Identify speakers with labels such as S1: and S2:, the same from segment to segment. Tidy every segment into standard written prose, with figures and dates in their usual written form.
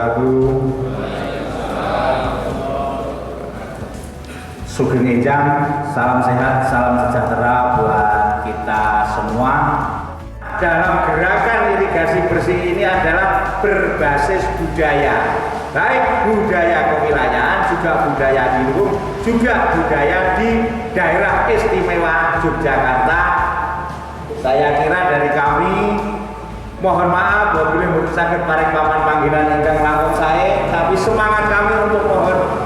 S1: wabarakatuh. Sugeng Enjang, salam sehat, salam sejahtera buat kita semua. Dalam gerakan irigasi bersih ini adalah berbasis budaya, baik budaya kewilayahan, juga budaya lingkungan, juga budaya di daerah istimewa Yogyakarta. Saya kira dari kami, mohon maaf apabila sakit paring papan panggilan ingkang langkung saya, tapi semangat kami untuk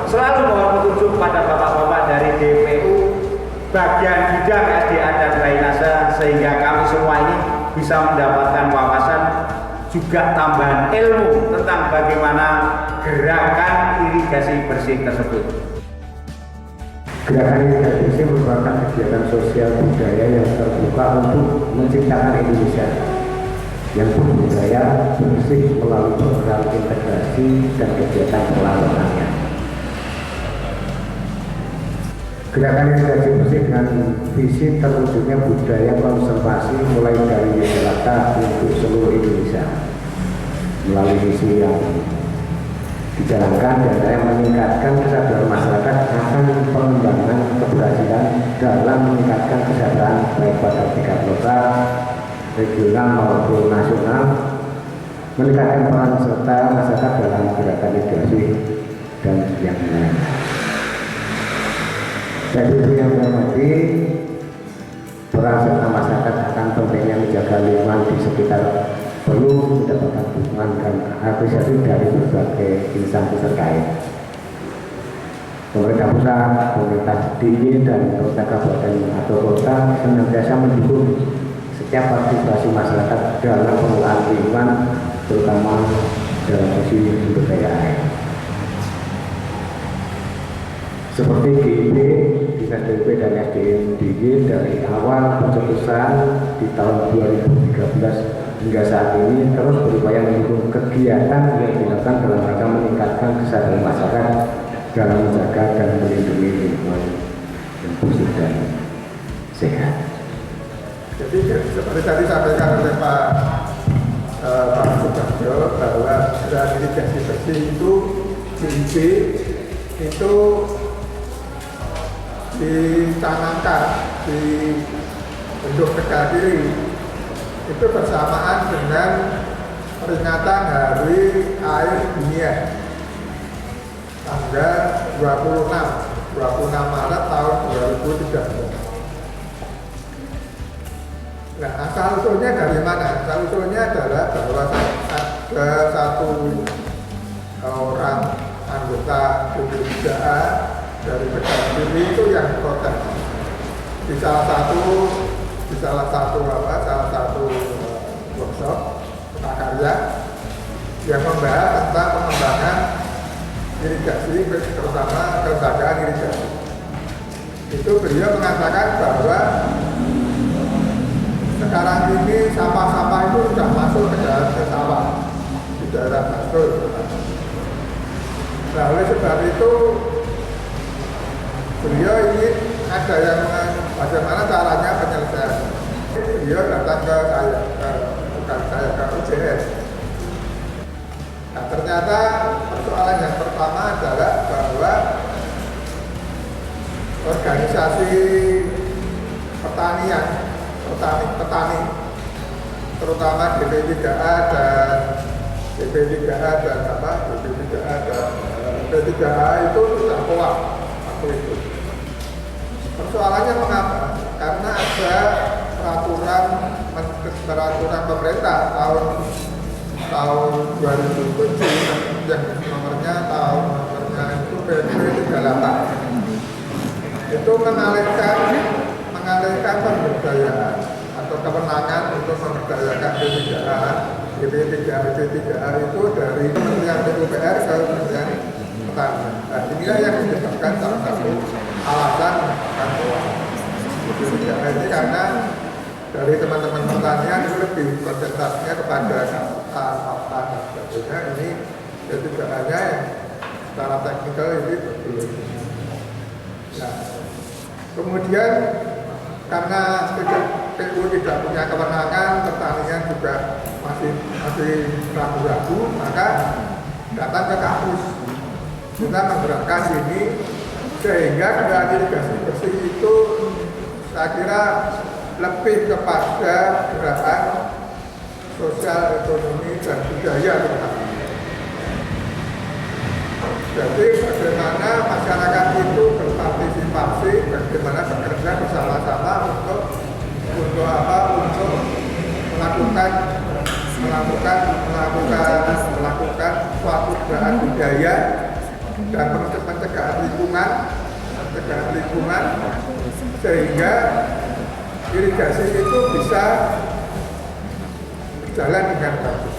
S1: selalu mohon petunjuk pada bapak-bapak dari DPU bagian bidang SDA dan drainase, sehingga kami semua ini bisa mendapatkan wawasan juga tambahan ilmu tentang bagaimana gerakan irigasi bersih tersebut.
S2: Gerakan irigasi bersih merupakan kegiatan sosial budaya yang terbuka untuk menciptakan Indonesia yang berbudaya bersih melalui program integrasi dan kegiatan pelayanannya. Gerakan irigasi bersih dengan visi terwujudnya budaya konservasi mulai dari Yogyakarta untuk seluruh Indonesia melalui misi yang dijalankan dan meningkatkan kesadaran masyarakat akan pengembangan keberhasilan dalam meningkatkan kesadaran baik pada tingkat lokal, regional maupun nasional, meningkatkan peran serta masyarakat dalam gerakan irigasi dan yang lain. Jadi itu yang berarti peran serta masyarakat akan pentingnya menjaga lingkungan di sekitar perlu mendapatkan dukungan dan apresiasi dari berbagai instansi terkait. Pemerintah pusat, pemerintah DIY dan pemerintah kabupaten atau kota senantiasa mendukung setiap partisipasi masyarakat dalam pengelolaan lingkungan, terutama dalam sisi sumber daya air. Seperti GIB, Dinas DP dan SDM DIY dari awal pencetusan di tahun 2013 hingga saat ini terus berupaya mendukung kegiatan yang dilakukan dalam rangka meningkatkan kesadaran masyarakat dalam menjaga dan melindungi lingkungan yang bersih dan sehat.
S3: Jadi seperti tadi sampaikan oleh Pak Sudarjo bahwa gerakan irigasi bersih itu GIB itu dicanangkan di bentuk Tegal Kiri itu bersamaan dengan peringatan Hari Air Dunia tanggal 26 Maret tahun 2013. Nah, asal usulnya dari mana? Asal usulnya adalah bahwa ada satu orang anggota BPJA dari Tegal Kiri itu yang protes di salah satu workshop prakarya yang membahas tentang pengembangan irigasi, terutama kelembagaan irigasi. Itu beliau mengatakan bahwa sekarang ini sampah-sampah itu sudah masuk ke dalam sawah di daerah Bantul. Nah, oleh sebab itu beliau ingin ada yang bagaimana caranya penyelesaian. Beliau datang ke saya, ke UJS. Nah, ternyata persoalan yang pertama adalah bahwa organisasi petani, terutama BP3A dan BP3A itu sudah kuat waktu itu. Persoalannya mengapa? Karena ada peraturan pemerintah tahun 2007 yang nomornya itu PP 38 itu mengalihkan pemberdayaan atau kewenangan untuk memberdayakan BP3A itu dari Kementerian PUPR ke Kementerian Pertanian. Nah, inilah yang menyebabkan salah satu alasan BP3A ini, karena dari teman-teman pertanian itu lebih konsentrasinya kepada fakta dan sebagainya. Ini BP3A-nya yang secara teknikal ini belum. Nah, kemudian karena PU tidak punya kewenangan, pertanian juga masih ragu-ragu, maka datang ke kampus. Kita menggerakkan ini sehingga gerakan irigasi bersih itu saya kira lebih kepada gerakan sosial, ekonomi, dan budaya terutama. Jadi bagaimana masyarakat itu berpartisipasi, bagaimana bekerja bersama-sama untuk melakukan suatu gerakan budaya dan pencegahan lingkungan sehingga irigasi itu bisa berjalan dengan bagus.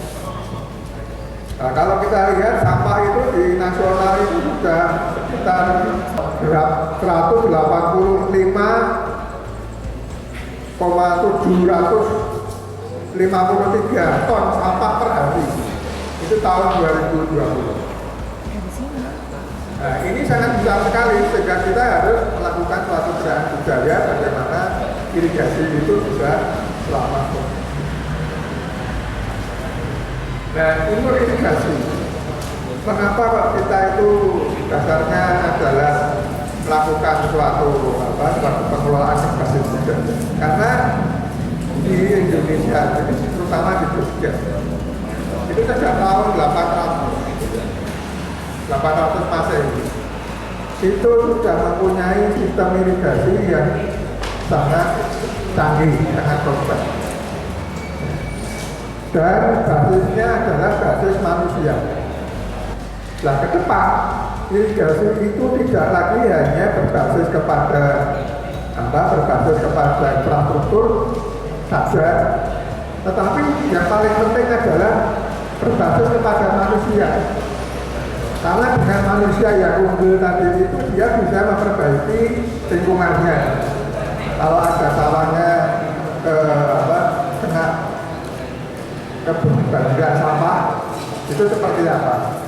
S3: Nah, kalau kita lihat sampah itu di nasional itu sudah sekitar 185,753 ton sampah per hari. Itu tahun 2020. Nah, ini sangat besar sekali sehingga kita harus melakukan suatu gerakan budaya bagaimana irigasi itu bisa selamat. Nah, umur irigasi. Mengapa kok kita itu dasarnya adalah melakukan suatu pengelolaan berbasis budaya? Karena di Indonesia, terutama di Jogja, itu sejak tahun 800 Masehi itu sudah mempunyai sistem irigasi yang sangat canggih, sangat kompleks. Dan basisnya adalah basis manusia. Nah, ke depan irigasi itu tidak lagi hanya berbasis kepada infrastruktur saja, tetapi yang paling penting adalah berbasis kepada manusia. Karena dengan manusia yang unggul tadi itu dia bisa memperbaiki lingkungannya. Kalau ada salahnya kena kebanjiran sampah itu seperti apa?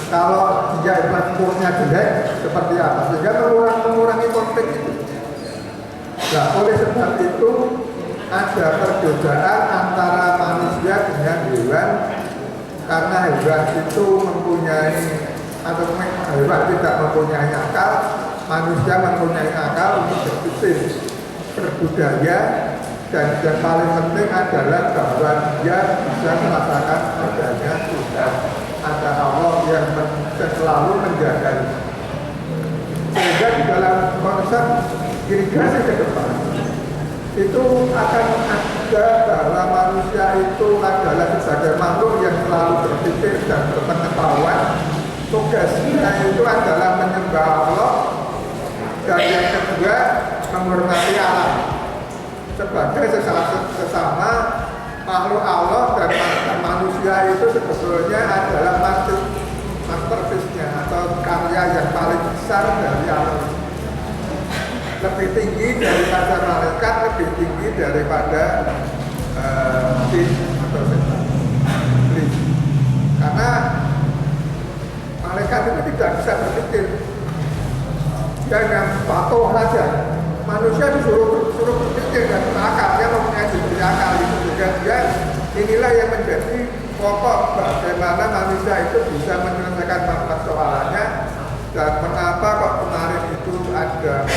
S3: Kalau dia infrastrukturnya jelek seperti apa? Sehingga mengurangi konflik itu. Nah, oleh sebab itu ada perbedaan antara manusia dengan hewan karena hewan itu mempunyai atau hewan tidak mempunyai akal, manusia mempunyai akal untuk berpikir, berbudaya, dan yang paling penting adalah bahwa dia bisa merasakan adanya Tuhan, ada Allah yang selalu menjaganya. Sehingga di dalam konsep irigasi ke depan itu akan ada bahwa manusia itu adalah sebagai makhluk yang selalu berpikir dan berpengetahuan. Tugasnya itu adalah menyembah Allah, dan yang kedua menghormati alam sebagai sesama makhluk Allah. Dan manusia itu sebetulnya adalah masterpiece-nya atau karya yang paling besar dari alam. Lebih tinggi daripada malaikat, lebih tinggi daripada jin atau setan. Karena malaikat itu tidak bisa berpikir, dia yang patuh saja. Manusia disuruh berpikir dan berakal, dia mempunyai diri akal itu juga. Dia inilah yang menjadi pokok bagaimana manusia itu bisa menyelesaikan persoalannya. Dan mengapa kok kemarin itu ada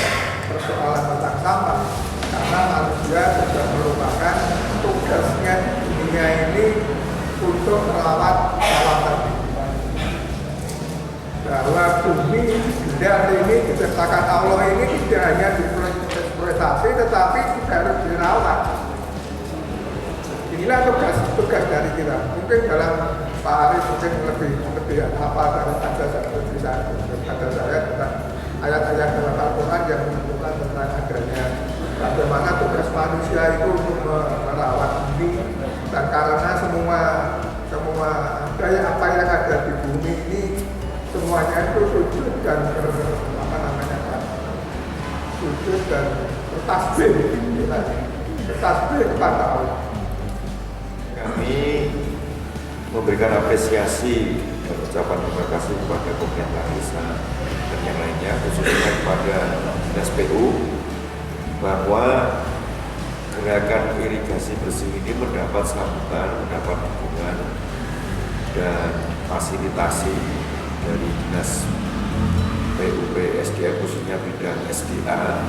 S3: persoalan tentang sampah? Karena manusia sudah merupakan tugasnya di dunia ini untuk merawat alam tadi. Bahwa bumi benda ini diciptakan Allah ini tidak hanya dieksploitasi tetapi juga harus dirawat. Inilah tugas dari kita. Mungkin dalam Pak Arif mungkin lebih apa daripada saya tentang ayat-ayat dalam Al-Quran yang menunjukkan tentang adanya bagaimana tugas manusia itu untuk merawat bumi. Dan karena semua apa yang ada di bumi ini semuanya itu sujud dan sujud dan bertasbih kepada Allah.
S4: Kami memberikan apresiasi dan ucapan terima kasih kepada pemerintah desa dan yang lainnya, khususnya kepada SPU, bahwa gerakan irigasi bersih ini mendapat sambutan, mendapat dukungan, dan fasilitasi dari Dinas PUP SDA khususnya bidang SDA,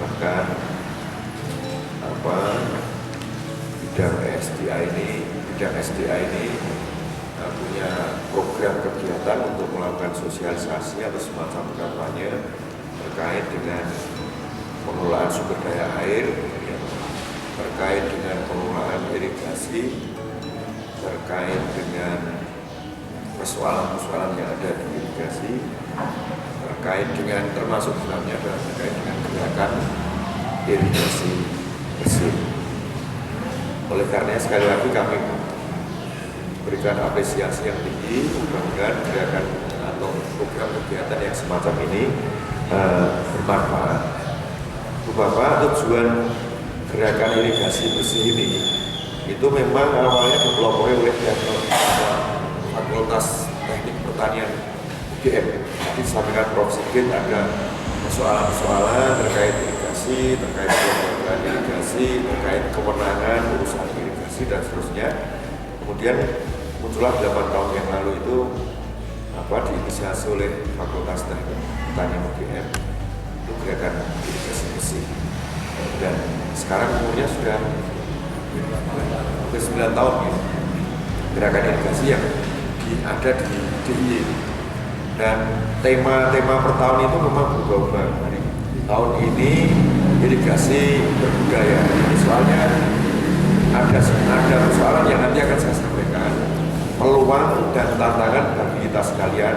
S4: bahkan bidang SDA ini punya program kegiatan untuk melakukan sosialisasi atau semacam kampanye terkait dengan pengelolaan sumber daya air, terkait dengan pengelolaan irigasi, terkait dengan persoalan-persoalan yang ada di irigasi, terkait dengan termasuk dalamnya adalah terkait dengan gerakan irigasi bersih. Oleh karena sekali lagi kami berikan apresiasi yang tinggi, mudah-mudahan gerakan atau program kegiatan yang semacam ini bermanfaat. Bapak, tujuan gerakan irigasi bersih ini itu memang awalnya dipelopori oleh Fakultas Teknik Pertanian UGM. Tadi disampaikan Prof. Sigit ada persoalan-persoalan terkait irigasi, terkait kelembagaan irigasi, terkait kewenangan urusan irigasi dan seterusnya. Kemudian muncullah 8 tahun yang lalu itu diinisiasi oleh Fakultas Teknik Pertanian UGM itu gerakan irigasi bersih. Dan sekarang umurnya sudah hampir 9 tahun ya. Gerakan irigasi yang ada di DIY. Dan tema per tahun itu memang berubah-ubah. Tahun ini irigasi berbudaya. Ini soalnya ada persoalan yang nanti akan saya sampaikan, peluang dan tantangan bagi kita sekalian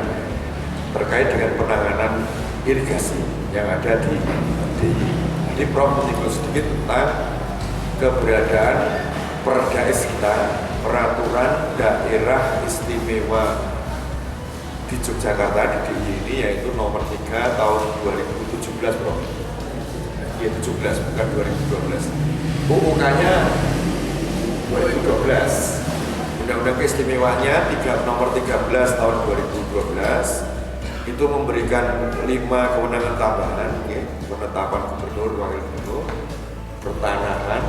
S4: terkait dengan penanganan irigasi yang ada di DIY. Jadi Prof menyinggung sedikit tentang keberadaan Perdais kita, Peraturan Daerah Istimewa di Yogyakarta di DIY ini, yaitu nomor 3 tahun 2017, Prof. Ya 17 bukan 2012. UUK-nya 2012. Undang-undang keistimewanya nomor 13 tahun 2012 itu memberikan 5 kewenangan tambahan, ya, penetapan gubernur, wakil gubernur, pertanahan,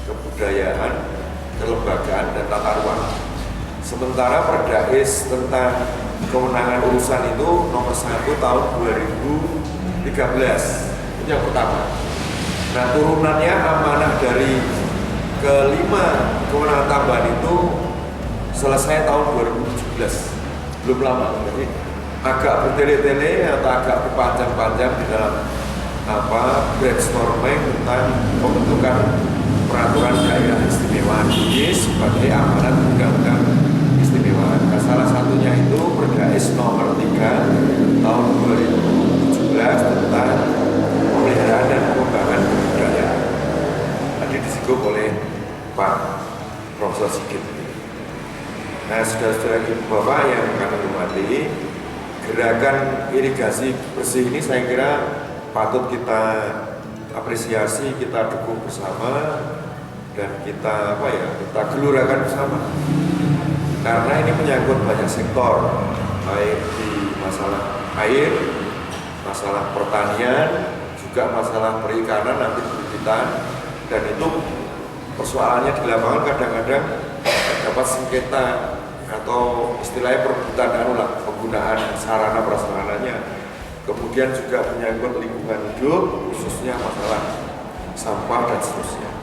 S4: kebudayaan, kelembagaan, dan tata ruang. Sementara Perdais tentang kewenangan urusan itu nomor 1 tahun 2013, itu yang pertama. Nah, turunannya amanah dari kelima kewenangan tambahan itu selesai tahun 2017, belum lama. Jadi agak bertele-tele atau agak berpanjang-panjang di dalam brainstorming tentang pembentukan peraturan daerah istimewa ini sebagai amanat undang-undang istimewa. Nah, salah satunya itu Perdais nomor 3 tahun 2017 tentang pemeliharaan dan pengembangan kebudayaan. Tadi disinggung oleh Pak Profesor Sigit. Nah, saudara-saudara ibu bapak yang kami hormati, gerakan irigasi bersih ini saya kira patut kita apresiasi, kita dukung bersama, dan kita kita gelurakan bersama. Karena ini menyangkut banyak sektor, baik di masalah air, masalah pertanian, juga masalah perikanan nanti perbukitan, dan itu persoalannya di lapangan kadang-kadang dapat sengketa atau istilahnya perebutan penggunaan sarana prasarananya. Kemudian juga menyangkut lingkungan hidup, khususnya masalah sampah dan seterusnya.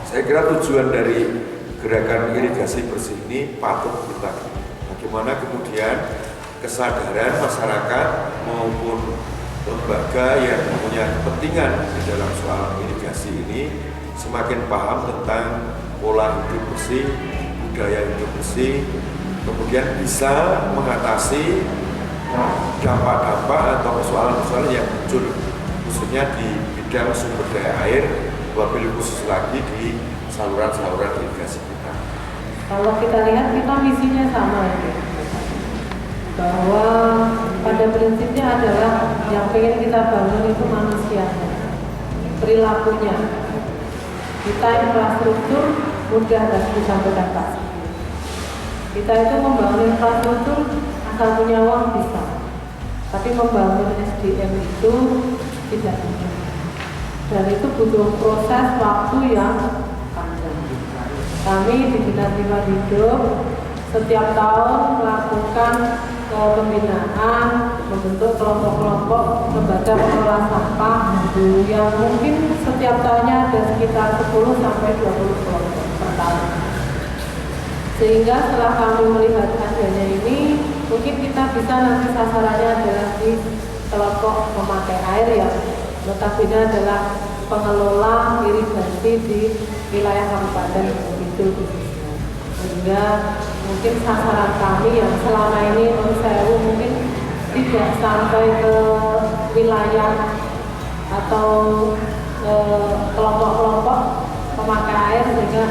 S4: Saya kira tujuan dari gerakan irigasi bersih ini patut kita bagaimana kemudian kesadaran masyarakat maupun lembaga yang punya kepentingan di dalam soal irigasi ini semakin paham tentang pola hidup bersih, budaya hidup bersih, kemudian bisa mengatasi dampak-dampak atau persoalan-persoalan yang muncul khususnya di bidang sumber daya air, wabil khusus lagi di saluran-saluran irigasi kita.
S5: Kalau kita lihat, kita misinya sama ya, bahwa pada prinsipnya adalah yang ingin kita bangun itu manusianya, perilakunya. Kita infrastruktur mudah dan disampaikan Pak. Kita itu membangun infrastruktur asal punya uang bisa, tapi membangun SDM itu tidak mudah, dan itu butuh proses waktu yang panjang. Kami di Dinas Lingkungan Hidup setiap tahun melakukan pembinaan, membentuk kelompok-kelompok lembaga pengelola sampah yang mungkin setiap tahunnya ada sekitar 10 sampai 20 kelompok per tahun. Sehingga setelah kami melihat adanya ini, mungkin kita bisa nanti sasarannya adalah di kelompok pemakai air yang notabene adalah pengelola irigasi di wilayah Kabupaten Kidul khususnya. Sehingga mungkin sasaran kami yang selama ini Sewu mungkin tidak sampai ke wilayah atau kelompok-kelompok pemakai air, sehingga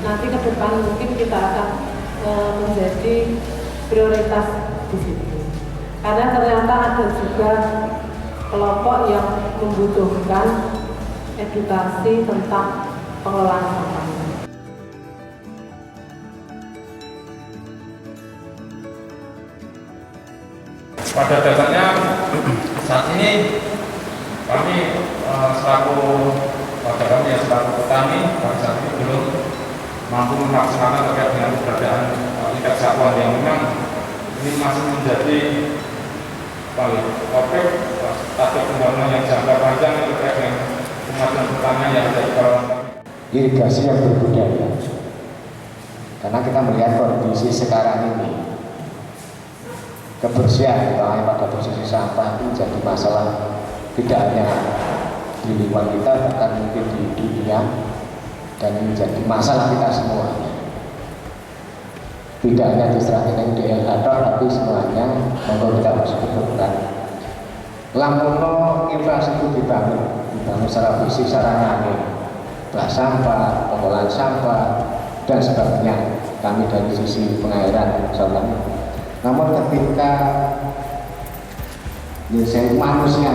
S5: nanti ke depan mungkin kita akan menjadi prioritas di situ. Karena ternyata ada juga kelompok yang membutuhkan edukasi tentang pengelolaan sampah.
S6: Pada dasarnya saat ini kami selaku warga kami yang selaku petani pada saat ini belum mampu melaksanakan terkait dengan keberadaan ikat satwa yang memang ini masih menjadi topik target pembangunan yang jangka panjang terkait dengan kemajuan pertanian yang ada di kawasan kami.
S2: Irigasi yang berbudaya, karena kita melihat kondisi sekarang ini kebersihan pada posisi sampah itu menjadi masalah tidak hanya di lingkungan kita, bahkan mungkin di dunia, dan ini menjadi masalah kita semuanya. Tidak hanya di strategi DLH tapi semuanya monggo kita harus berperan. Lamuno infrastruktur dibangun secara fisik, secara nyata, bak sampah, pengolahan sampah dan sebagainya. Kami dari sisi pengairan misalnya. Namun ketika manusia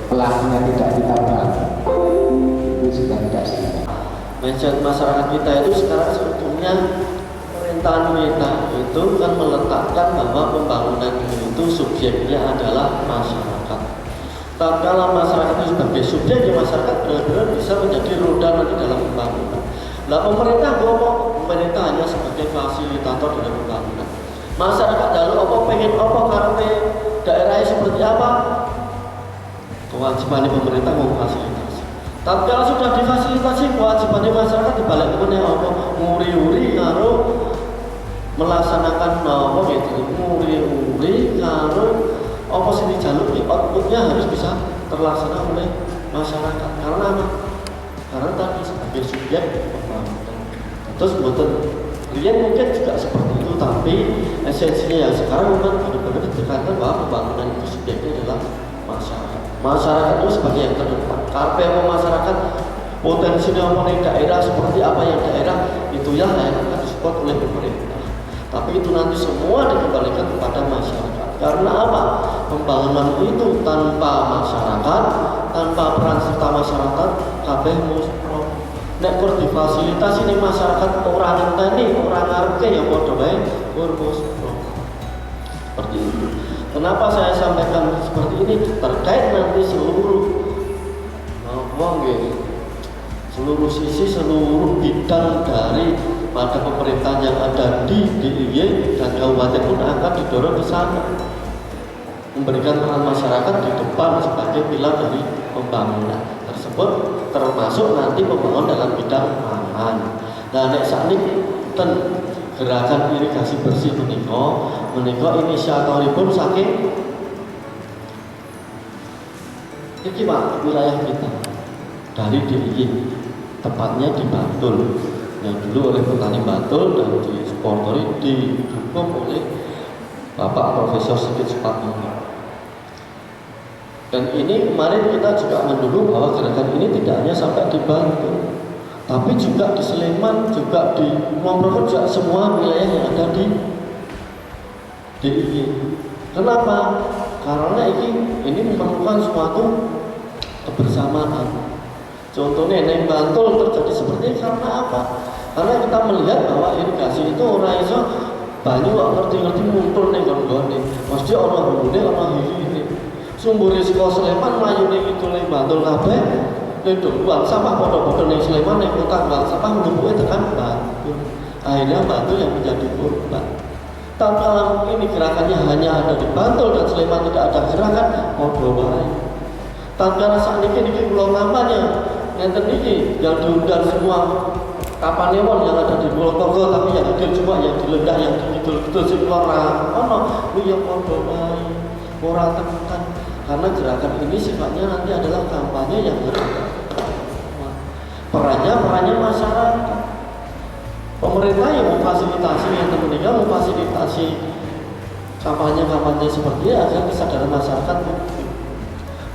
S2: pelakunya tidak kita bangun, itu sudah tidak sesuai.
S7: Mindset masyarakat kita itu sekarang sebetulnya pemerintahan kita itu kan meletakkan bahwa pembangunan itu subjeknya adalah masyarakat. Tapi kalau masyarakat itu sebagai subjek, ya masyarakat benar-benar bisa menjadi roda nanti dalam pembangunan. Nah pemerintah pemerintah hanya sebagai fasilitator dalam pembangunan. Masyarakat lalu pengen karena daerahnya seperti apa, kewajiban pemerintah memfasilitasi. Tapi kalau sudah difasilitasi, kewajiban masyarakat dibalik kemudian nguri-uri karo melaksanakan nguri-uri karo sing dijaluki, outputnya harus bisa terlaksana oleh masyarakat. Karena apa? Karena tadi sebagai subjek pembangunan. Terus betul Rian mungkin juga seperti itu, tapi esensinya yang sekarang memang benar-benar ditekankan bahwa pembangunan itu subjeknya adalah masyarakat. Masyarakat itu sebagai yang terdepan. Karena masyarakat potensinya di daerah seperti apa yang daerah itu yang akan disupport oleh pemerintah. Tapi itu nanti semua dikembalikan kepada masyarakat. Karena apa? Pembangunan itu tanpa masyarakat, tanpa peran serta masyarakat, kabeh muspro. Nek kur difasilitasi ning masyarakat orang ngenteni, orang ngarepke ya padha wae muspro. Seperti itu. Kenapa saya sampaikan seperti ini? Terkait nanti seluruh seluruh sisi, seluruh bidang dari pada pemerintahan yang ada di DIY dan kabupaten pun akan didorong ke sana, memberikan peran masyarakat di depan sebagai pilar dari pembangunan tersebut, termasuk nanti pembangunan dalam bidang pangan. Nah, nek sakniki ten gerakan irigasi bersih menika inisiatoripun saking iki Pak, wilayah kita dari DIY, tepatnya di Bantul, yang dulu oleh petani Bantul dan disponsori didukung oleh Bapak Profesor Sigit Sukatmini. Dan ini kemarin kita juga mendukung bahwa gerakan ini tidak hanya sampai di Bantul, tapi juga di Sleman, juga di Mojokerto, juga semua wilayah yang ada di DIY. Kenapa? Karena ini memerlukan suatu kebersamaan. Contohnya yang Bantul terjadi seperti ini karena apa? Karena kita melihat bahwa irigasi itu orang iso banyu ngerti-ngerti mumpul ning gone. Mesti ana hulune, ana hilire. Sumber risiko Sleman mlayu ning itu ning Bantul kabeh. Ning buang sampah padha-padha ning Sleman ning kota buang sampah mlumpuke tekan Bantul. akhirnya Bantul yang menjadi korban. Tapi kalau ini gerakannya hanya ada di Bantul dan Sleman tidak ada gerakan, mau baik. Tapi saat ini pulau kampanye yang terdiri yang diundang semua kapal lewon yang ada di Pulau Togo, tapi yang hadir cuma yang dilendah, yang betul-betul si orang lu yang mau baik, orang tekan. Karena gerakan ini sifatnya nanti adalah kampanye yang perannya masyarakat. Pemerintah yang memfasilitasi yang meninggal, memfasilitasi kampanye seperti ini agar kesadaran masyarakat tinggi.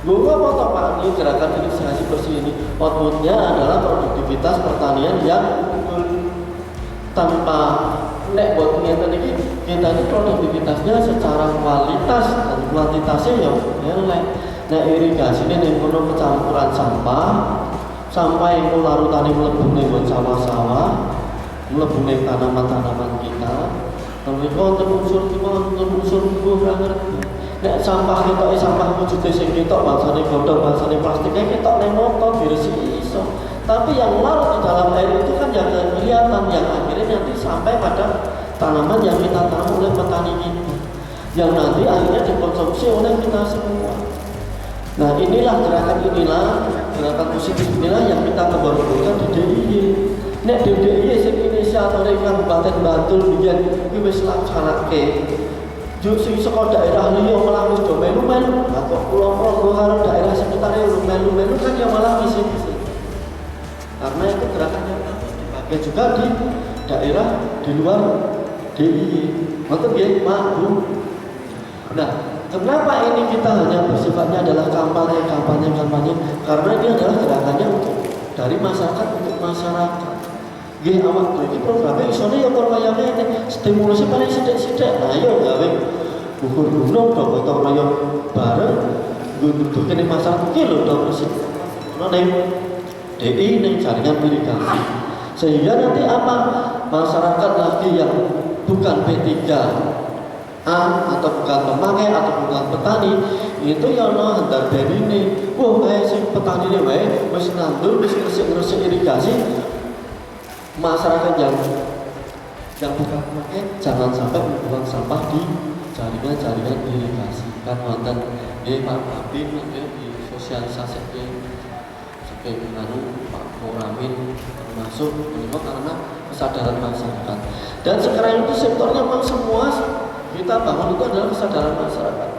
S7: Bahwa apa Pak ini gerakan inisiasi bersih ini outputnya adalah produktivitas pertanian yang tanpa nek buat kegiatan ini kita ini produktivitasnya secara kualitas dan kuantitasnya yang elek. Nah irigasi ini yang penuh kecampuran sampah sampai yang larutane mlebu ning sawah-sawah, mlebu ning tanaman-tanaman kita. Tapi wonten unsur ora ngerti. Nek sampah ketok sampah wujude sing ketok bangsane godhong, bangsane plastiknya ketok ning motor diresiki iso. Tapi yang larut di dalam air itu kan yang kelihatan, yang akhirnya nanti sampai pada tanaman yang kita tanam oleh petani kita, yang nanti akhirnya dikonsumsi oleh kita semua. Nah inilah gerakan positif inilah yang kita kebarukan di DIY. Nek di DIY sing inisiator Kabupaten Bantul biyen iki wis laksanake. Juk sing saka daerah liya malah wis do melu-melu. Lah kok kula karo daerah sekitare melu-melu kan ya malah misi-misi. Karena itu gerakan yang dipakai juga di daerah di luar DIY. Maka dia mampu. Nah, kenapa ini kita hanya bersifatnya adalah kampanye? Karena ini adalah gerakannya untuk dari masyarakat untuk masyarakat. Nggih awak iki programnya isone ya kaya ngene, stimulusnya paling sithik-sithik. Nah, ayo gawe ukur gunung do gotong royong bareng nggo kene masyarakat iki lho do resik. Ono ning DI ning jaringan irigasi. Sehingga nanti apa? Masyarakat lagi yang bukan P3A atau bukan pemakai atau bukan petani itu yang hendak dari ini sing petani ini wis nandur wis ngresik irigasi. Masyarakat yang bukan pemakai jangan sampai membuang sampah di jaringan irigasi. Kan wonten Pak Babin di sosialisasi sebagai Pak Moramin termasuk menikah karena kesadaran masyarakat. Dan sekarang itu sektornya memang semua kita bangun itu adalah kesadaran masyarakat.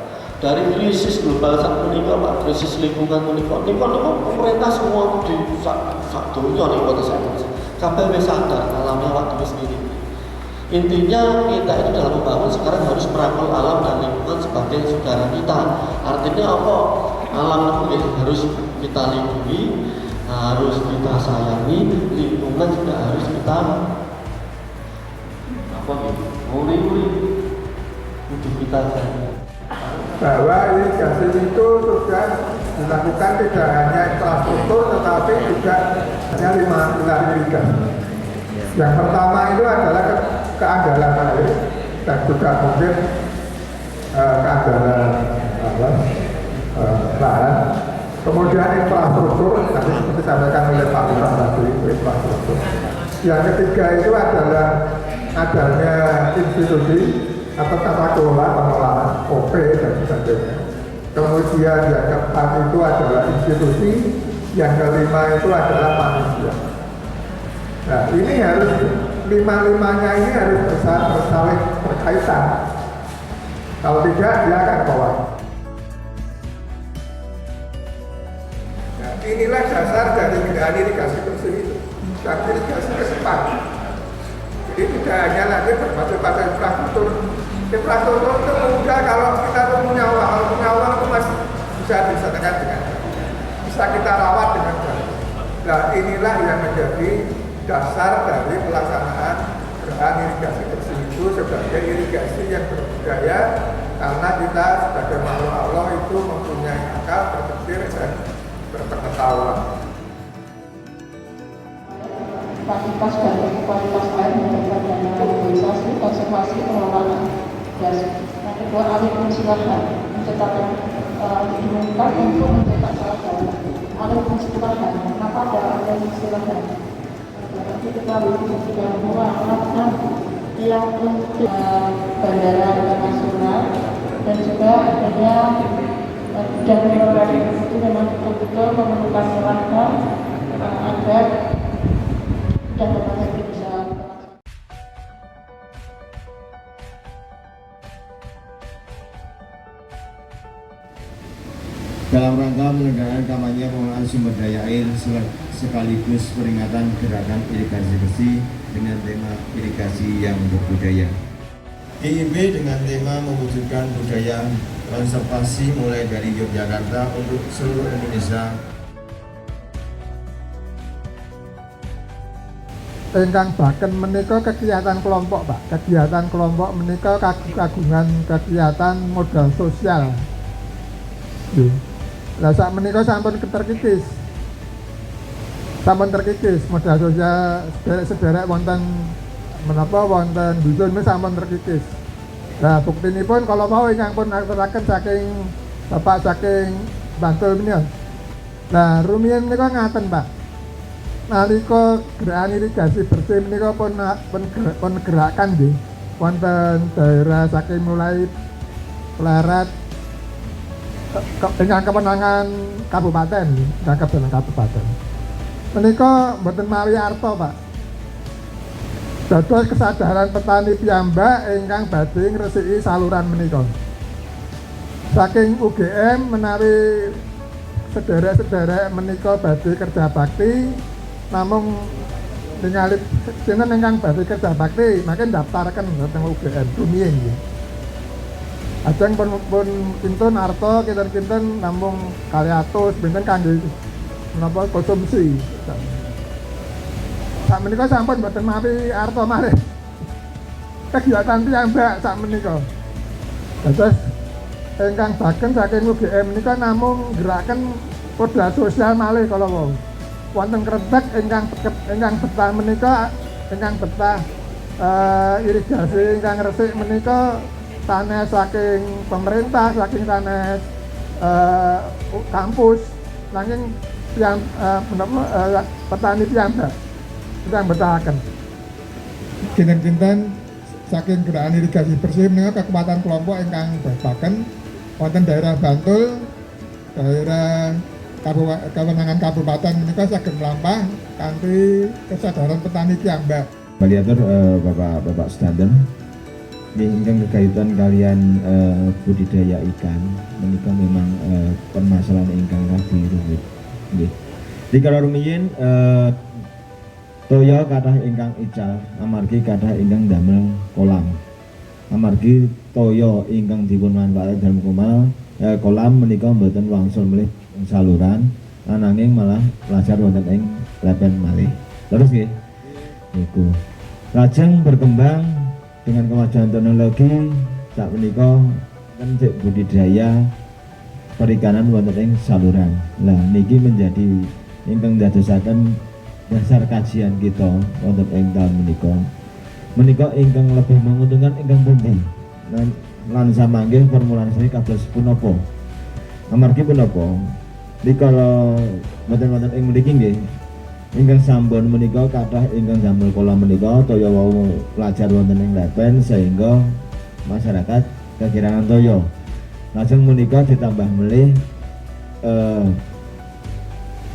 S7: Dari krisis global saat menikah, Pak, krisis lingkungan menikah pemerintah semua di satu dunia nih kota saya. Sampai sadar alamnya waktu sendiri. Intinya kita itu dalam membangun sekarang harus merangkul alam dan lingkungan sebagai saudara kita. Artinya apa? Alam itu harus kita lindungi, harus kita sayangi, lingkungan juga harus kita uri untuk kita sayangi.
S3: Bahwa irigasi itu sudah dilakukan tidak hanya infrastruktur tetapi juga hanya 5 pilar irigasi. Yang pertama itu adalah keandalan air dan juga mungkin keandalan lahan. Kemudian infrastruktur tadi seperti disampaikan oleh Pak Lurah tadi itu infrastruktur. Yang ketiga itu adalah adanya institusi atau tata kelola pengelolaan OP dan sebagainya. Kemudian yang keempat itu adalah institusi, yang kelima itu adalah manusia. Nah ini harus lima-limanya ini harus saling berkaitan. Kalau tidak dia akan bawa. Nah inilah dasar dari pilihan irigasi bersih itu. Dan irigasi kesepak. Jadi tidak hanya lagi berbasis pada infrastruktur. Infrastruktur itu mudah kalau kita punya uang. Kalau punya uang itu masih bisa diselesaikan dengan bisa kita rawat dengan baik. Nah inilah yang menjadi dasar dari pelaksanaan gerakan irigasi bersih itu sebagai irigasi yang berbudaya, karena kita sebagai makhluk Allah itu mempunyai akal, berpikir dan berpengetahuan.
S8: Kualitas dan kualitas air meningkat dan mobilisasi konservasi pengelolaan gas. Yang kedua, alih fungsi lahan menciptakan dimungkinkan untuk mencetak salah satu alih fungsi lahan. Kenapa ada alih fungsi lahan? Diketahui sudah melakukan yang untuk bandara internasional dan juga adanya bidang birokrasi itu memang betul-betul memerlukan langkah agar dan berbagai bisa.
S9: Dalam rangka penyelenggaraan kampanye pengelolaan sumber daya air sekaligus peringatan gerakan irigasi bersih dengan tema irigasi yang berbudaya. GIB dengan tema mewujudkan budaya konservasi mulai dari Yogyakarta untuk seluruh Indonesia.
S3: Ingkang baken menika kegiatan kelompok, Pak. Kegiatan kelompok menika kagungan kegiatan modal sosial. Lah sak menika sampun terkikis. Sampun terkikis modal sosial sederek wonten menapa wonten dusun sampun terkikis. Nah, buktinipun kalau mau ingkang pun aturaken saking Bapak saking Bantul menika. Nah, rumiyin menika ngaten, Pak. Nalika gerakan irigasi bersih menika pun gerakan nggih wonten daerah saking mulai Pleret dengan kemenangan kabupaten, dengan kabupaten. Menika mboten mawi arta, Pak. Dados kesadaran petani piyambak ingkang badhe ngresiki saluran menika. Saking UGM menawi sederek-sederek menika badhe kerja bakti, namung ningali sinten ingkang badhe kerja bakti, makin daftarkan dhateng UGM rumiyin nggih. Ajeng pun kinten arta kinten namung 200 pinten kangge menapa konsumsi. Sak menika sampun mboten mawi arta malih. Kegiatan piyambak sak menika. Dados ingkang baken saking UGM menika namung geraken modal sosial malih kala wau. Wonten Krentek ingkang betah menika ingkang betah irigasi ingkang resik menika sanes saking pemerintah, saking sanes kampus, saking yang petani piyambak sedang betahaken. Kinten-kinten saking gerakan irigasi bersih menika kekuatan kelompok ingkang babaken wonten daerah Bantul, daerah kewenangan kabupaten menika saged mlampah kanthi kesadaran petani piyambak.
S9: Baliatur Bapak Standar. Ingkang kekaitan kalian budidaya ikan menika memang permasalahan ingkang radi rumit. Nggih. Di kala rumiyin toya kathah ingkang ical amargi kathah ingkang damel kolam. Amargi toya ingkang dipun manfaataken dalam kolam menika mboten wangsul melih saluran ananging malah lajar wonten ing lepen malih. Terus nggih. Niku. Lajeng berkembang dengan kemajuan teknologi saat menika kan budidaya perikanan wonten ing saluran. Lah niki menjadi ingkang dadosaken dasar kajian kita wonten ing taun menika. Menika ingkang lebih menguntungkan ingkang pundi? Lan samanggih formulasi kados punapa? Amargi punapa? Dikala wonten ing mriki nggih ingkang sampun menika kathah ingkang damel kolam menika toya wau pelajar wonten ing lepen sehingga masyarakat kekirangan toya. Lajeng menika ditambah melih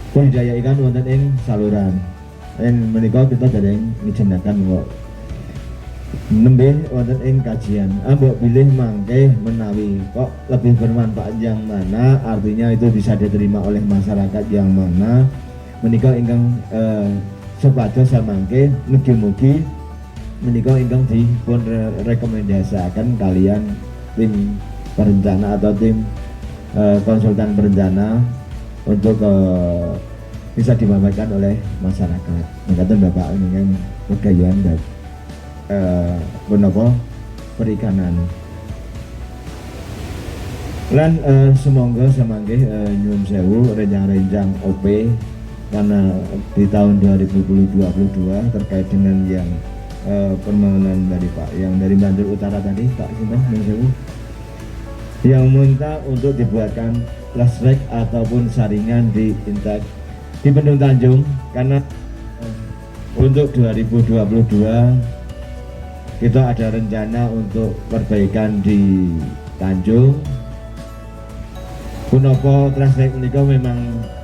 S9: budidaya ikan wonten ing saluran. Menika kita dereng ngijenaken kok nembe wonten ing kajian. Mbok pilih mangke menawi kok lebih bermanfaat yang mana, artinya itu bisa diterima oleh masyarakat yang mana. Menika ingkang sepados samangke mugi-mugi menika ingkang dipun rekomendasiaken kalian tim perencana atau tim konsultan perencana untuk bisa dimanfaatkan oleh masyarakat. Mekaten Bapak ingkang pegawaian menapa perikanan. Lan semoga samangke nyuwun sewu rencang-rencang OP karena di tahun 2022 terkait dengan yang permohonan dari Pak yang dari Bantul Utara tadi Pak Sinten yang minta untuk dibuatkan flashback ataupun saringan di Intak di Bendung Tanjung karena Untuk 2022 kita ada rencana untuk perbaikan di Tanjung. Punapa trasek menika memang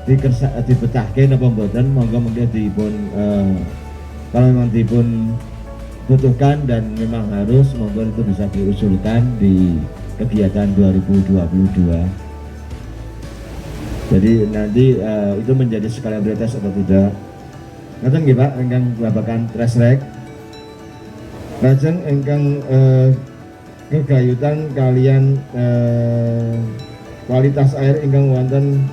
S9: dibetahke napa mboten, monggo dipun kalau memang dipun butuhkan dan memang harus, monggo itu bisa diusulkan di kegiatan 2022. Jadi nanti itu menjadi skala prioritas atau tidak. Ngaten nggih Pak, ingkang babakan tresrek. Lajeng ingkang kegayutan kalian kualitas air ingkang wonten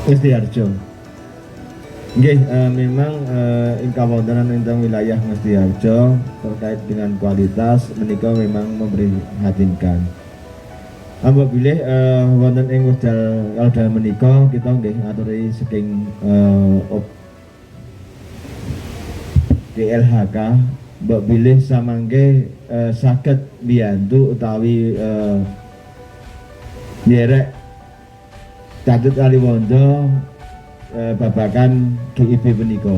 S9: Ngesti-Harjo. Nggih, memang ingkang wontenan ingkang wilayah Ngesti-Harjo terkait dengan kualitas menika memang memprihatinkan. Apabila wonten ing wekdal menika kita nggih ngaturi saking DLHK mbok bilih samangke saged mbiyantu utawi nderek Catut Kaliwondo babakan GIB menika.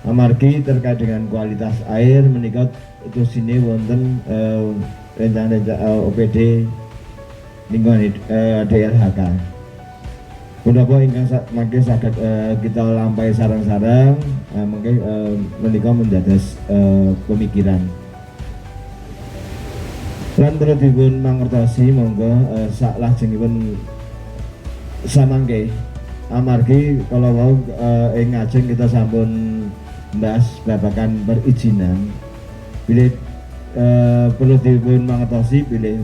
S9: Amargi terkait dengan kualitas air menika itu sini wonten rencana OPD lingkungan DLHK. Punapa ingkang mangke saged kita lampahi sareng-sareng mangke menika mendados pemikiran. Lan perlu dipun mangertosi monggo saklajengipun samangke amargi kalau wau ing ngajeng kita sampun mbahas babakan perizinan. Bilih perlu dipun mangertosi bilih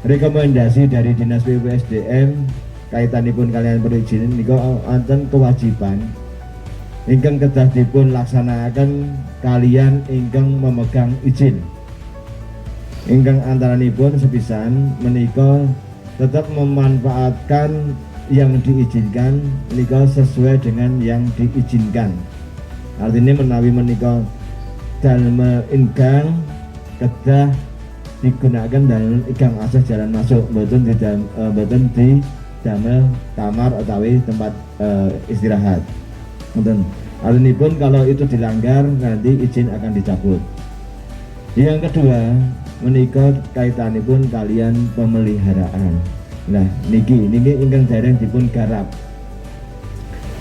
S9: rekomendasi dari Dinas PUPSDM kaitanipun kalian perizinan niku wonten kewajiban ingkang kedah dipun laksanaken kalian ingkang memegang izin. Ingkang antaranipun sepisan menika tetap memanfaatkan yang diizinkan menika sesuai dengan yang diizinkan. Artinya menawi menika dalem ingkang kedah digunakan dalam ikang akses jalan masuk, mboten di damel kamar utawi tempat istirahat. Mboten. Artinipun kalau itu dilanggar nanti izin akan dicabut. Yang kedua, menika kaitanipun kalian pemeliharaan. Nah, niki ingkang dereng dipun garap.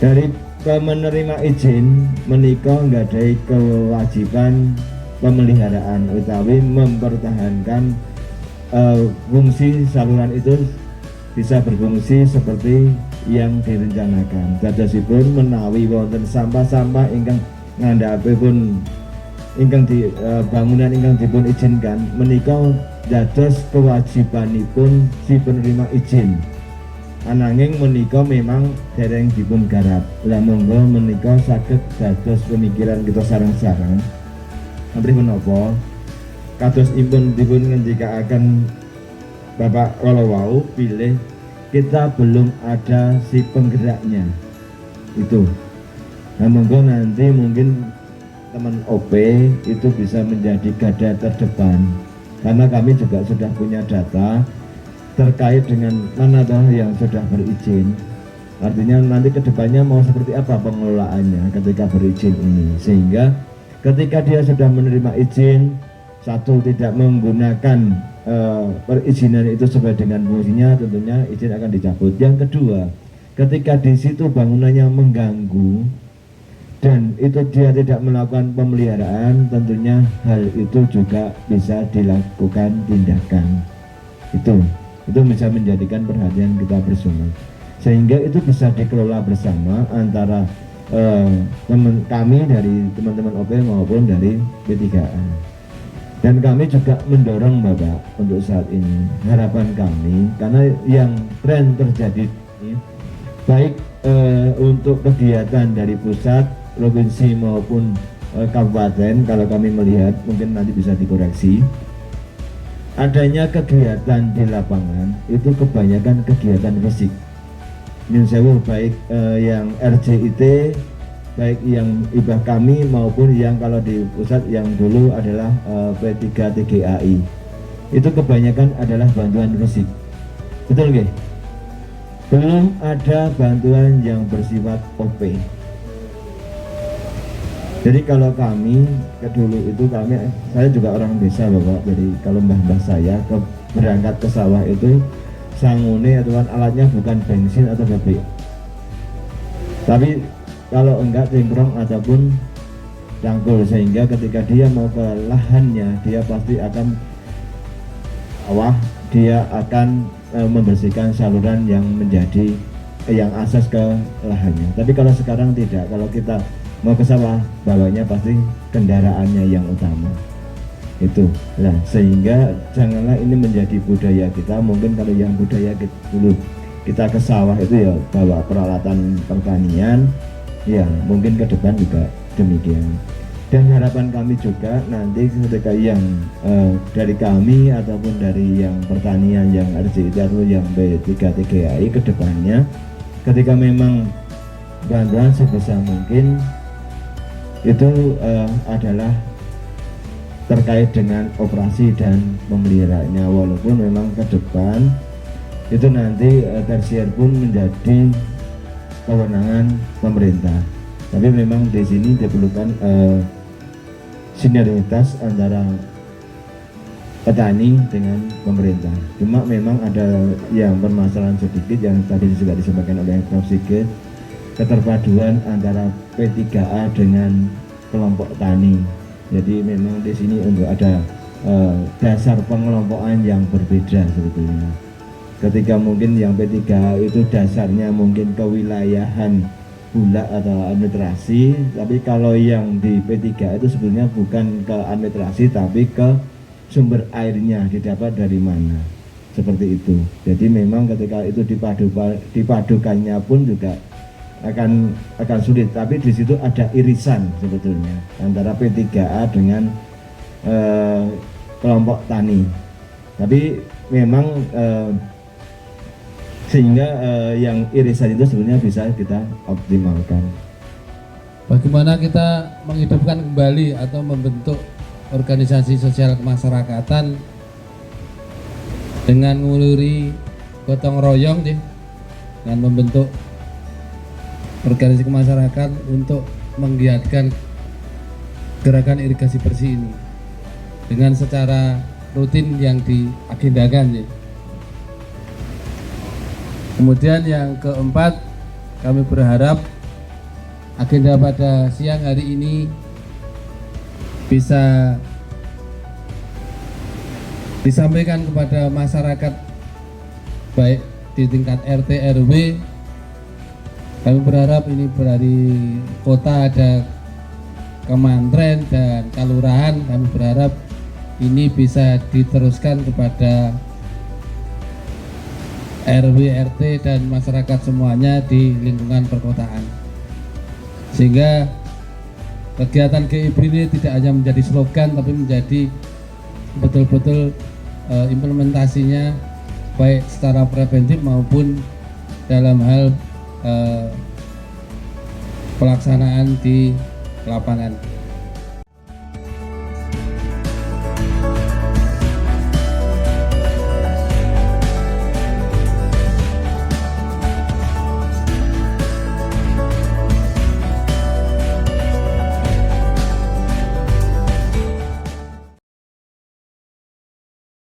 S9: Dari penerima izin menika nggadahi kewajiban pemeliharaan utawi mempertahankan fungsi saluran itu bisa berfungsi seperti yang direncanakan. Dadosipun menawi wonten sampah-sampah ingkang ngandhapipun ingkang di bangunan ingkang dipun izinkan menika dados kewajibanipun si penerima izin. Ananging menika memang dereng dipun garap. Lah monggo menika saged dados pemikiran kita sareng-sareng. Amrih menapa kados impun dipun ngendikaaken Bapak kala wau pilih kita belum ada si penggeraknya itu. Nah monggo nanti mungkin teman OP itu bisa menjadi garda terdepan karena kami juga sudah punya data terkait dengan mana toh yang sudah berizin. Artinya nanti kedepannya mau seperti apa pengelolaannya ketika berizin ini, sehingga ketika dia sudah menerima izin, satu tidak menggunakan perizinan itu sesuai dengan fungsinya, tentunya izin akan dicabut. Yang kedua, ketika di situ bangunannya mengganggu dan itu dia tidak melakukan pemeliharaan, tentunya hal itu juga bisa dilakukan tindakan. Itu bisa menjadikan perhatian kita bersama, sehingga itu bisa dikelola bersama antara kami dari teman-teman OP maupun dari P3A. Dan kami juga mendorong Bapak untuk saat ini, harapan kami karena yang tren terjadi ini baik untuk kegiatan dari pusat, provinsi maupun kabupaten, kalau kami melihat mungkin nanti bisa dikoreksi, adanya kegiatan di lapangan itu kebanyakan kegiatan fisik. Nyun sewu, baik yang RJIT, baik yang ibah kami maupun yang kalau di pusat yang dulu adalah P3 TGAI, itu kebanyakan adalah bantuan fisik. Betul nggih? Belum ada bantuan yang bersifat OP. Jadi kalau kami dulu itu saya juga orang desa Bapak. Jadi kalau mbah-mbah saya berangkat ke sawah itu sangune atau alatnya bukan bensin atau bebek. Tapi kalau enggak cengkrong ataupun cangkul, sehingga ketika dia mau ke lahannya dia pasti akan membersihkan saluran yang menjadi yang akses ke lahannya. Tapi kalau sekarang tidak, kalau kita mau ke sawah bawahnya pasti kendaraannya yang utama itu. Nah, sehingga janganlah ini menjadi budaya kita. Mungkin kalau yang budaya dulu kita ke sawah itu ya bawa peralatan pertanian, ya mungkin ke depan juga demikian. Dan harapan kami juga nanti ketika yang dari kami ataupun dari yang pertanian yang RJIT atau yang B33AI ke depannya, ketika memang bantuan sebesar mungkin itu adalah terkait dengan operasi dan pemeliharaannya, walaupun memang ke depan itu nanti tersier pun menjadi kewenangan pemerintah. Tapi memang di sini diperlukan sinergitas antara petani dengan pemerintah. Cuma memang ada yang permasalahan sedikit yang tadi juga disampaikan oleh Prof. Sigit, keterpaduan antara P3A dengan kelompok tani. Jadi memang di sini untuk ada dasar pengelompokan yang berbeda sebetulnya. Ketika mungkin yang P3A itu dasarnya mungkin kewilayahan bulak atau administrasi, tapi kalau yang di P3A itu sebenarnya bukan ke administrasi tapi ke sumber airnya didapat dari mana, seperti itu. Jadi memang ketika itu dipadukannya pun juga akan sulit, tapi di situ ada irisan sebetulnya antara P3A dengan kelompok tani. Tapi memang sehingga yang irisan itu sebenarnya bisa kita optimalkan.
S10: Bagaimana kita menghidupkan kembali atau membentuk organisasi sosial kemasyarakatan dengan nguluri gotong royong, dengan membentuk organisasi masyarakat untuk menggiatkan gerakan irigasi bersih ini dengan secara rutin yang diagendakan. Kemudian yang keempat, kami berharap agenda pada siang hari ini bisa disampaikan kepada masyarakat baik di tingkat RT RW. Kami berharap ini dari kota ada kementerian dan kelurahan. Kami berharap ini bisa diteruskan kepada RW, RT dan masyarakat semuanya di lingkungan perkotaan, sehingga kegiatan GIB ini tidak hanya menjadi slogan tapi menjadi betul-betul implementasinya baik secara preventif maupun dalam hal pelaksanaan di lapangan.